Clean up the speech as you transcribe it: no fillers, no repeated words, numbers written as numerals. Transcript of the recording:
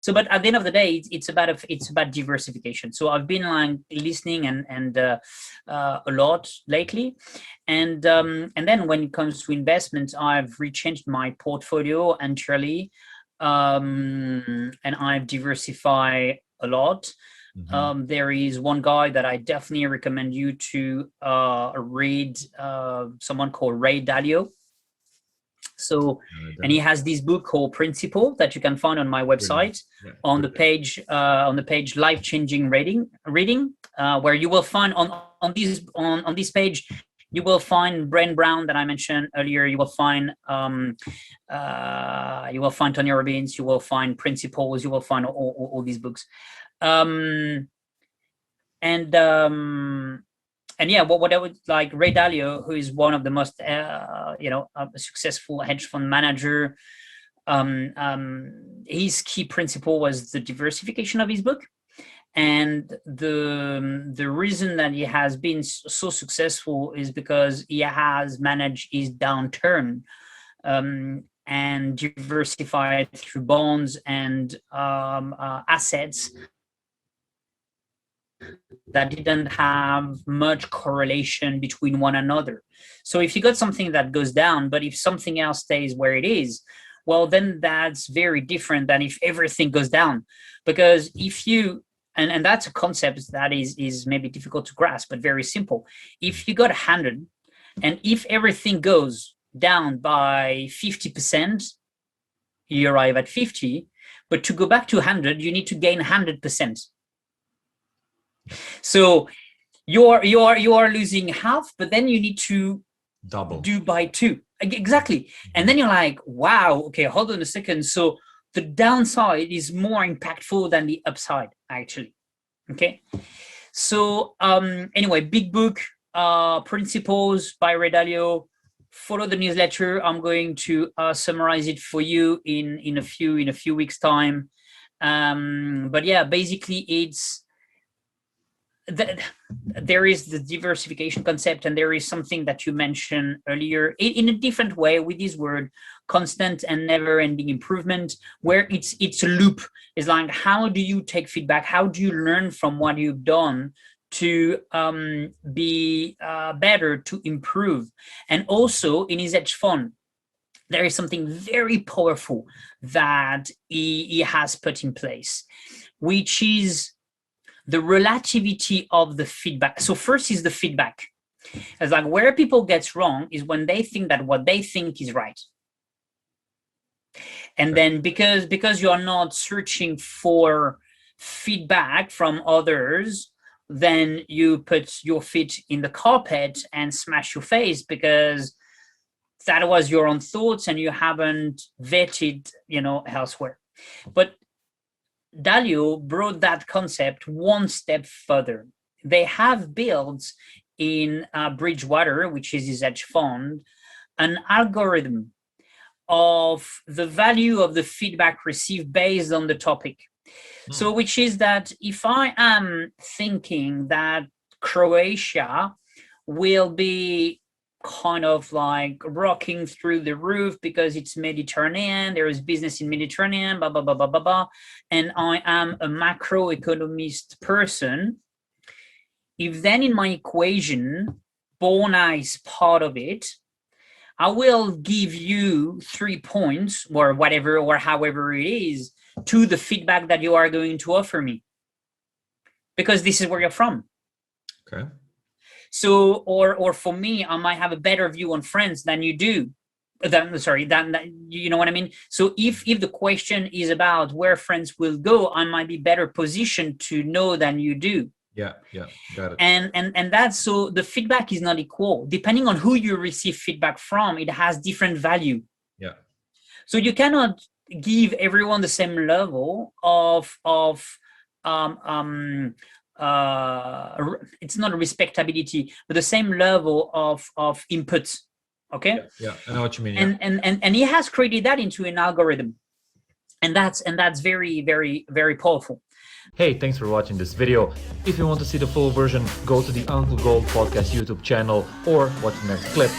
So, but at the end of the day, it's about diversification. So I've been like listening and a lot lately, and then when it comes to investments, I've rechanged my portfolio entirely, and I've diversified a lot. There is one guy that I definitely recommend you to read, someone called Ray Dalio. So, and he has this book called Principle that you can find on my website, on the page Life-Changing Reading, where you will find on this page, you will find Brent Brown that I mentioned earlier. You will find Tony Robbins. You will find Principles. You will find all these books. And yeah, what I would like, Ray Dalio, who is one of the most successful hedge fund manager, his key principle was the diversification of his book. And the reason that he has been so successful is because he has managed his downturn and diversified through bonds and assets that didn't have much correlation between one another. So if you got something that goes down, but if something else stays where it is, well, then that's very different than if everything goes down. Because if you, and that's a concept that is maybe difficult to grasp, but very simple. If you got 100, and if everything goes down by 50%, you arrive at 50, but to go back to 100, you need to gain 100%. So you are losing half, but then you need to do by 2. Exactly. And then you're like, wow, okay, hold on a second. So the downside is more impactful than the upside, actually. Okay. So anyway, big book, Principles by Ray Dalio. Follow the newsletter. I'm going to summarize it for you in a few weeks time. But yeah, basically it's there is the diversification concept, and there is something that you mentioned earlier in a different way with this word, constant and never-ending improvement, where it's a loop. It's like, how do you take feedback? How do you learn from what you've done to be better, to improve? And also in his hedge fund, there is something very powerful that he has put in place, which is the relativity of the feedback. So first is the feedback. It's like where people get wrong is when they think that what they think is right. And then because you're not searching for feedback from others, then you put your feet in the carpet and smash your face because that was your own thoughts and you haven't vetted, elsewhere. But Dalio brought that concept one step further. They have built in Bridgewater, which is his hedge fund, an algorithm of the value of the feedback received based on the topic. So which is that if I am thinking that Croatia will be kind of like rocking through the roof because it's Mediterranean, there is business in Mediterranean, blah, blah, blah, blah, blah, blah, and I am a macroeconomist person, if then in my equation, Bona is part of it, I will give you 3 points or whatever, or however it is, to the feedback that you are going to offer me, because this is where you're from. Okay. So, or for me, I might have a better view on France than you do. Than you know what I mean? So if the question is about where France will go, I might be better positioned to know than you do. Yeah, got it. And that's, so the feedback is not equal. Depending on who you receive feedback from, it has different value. Yeah. So you cannot give everyone the same level of it's not a respectability, but the same level of input. Okay. Yeah, I know what you mean. And he has created that into an algorithm, and that's very, very, very powerful. Hey, thanks for watching this video. If you want to see the full version, go to the Uncle Gold Podcast YouTube channel or watch the next clip.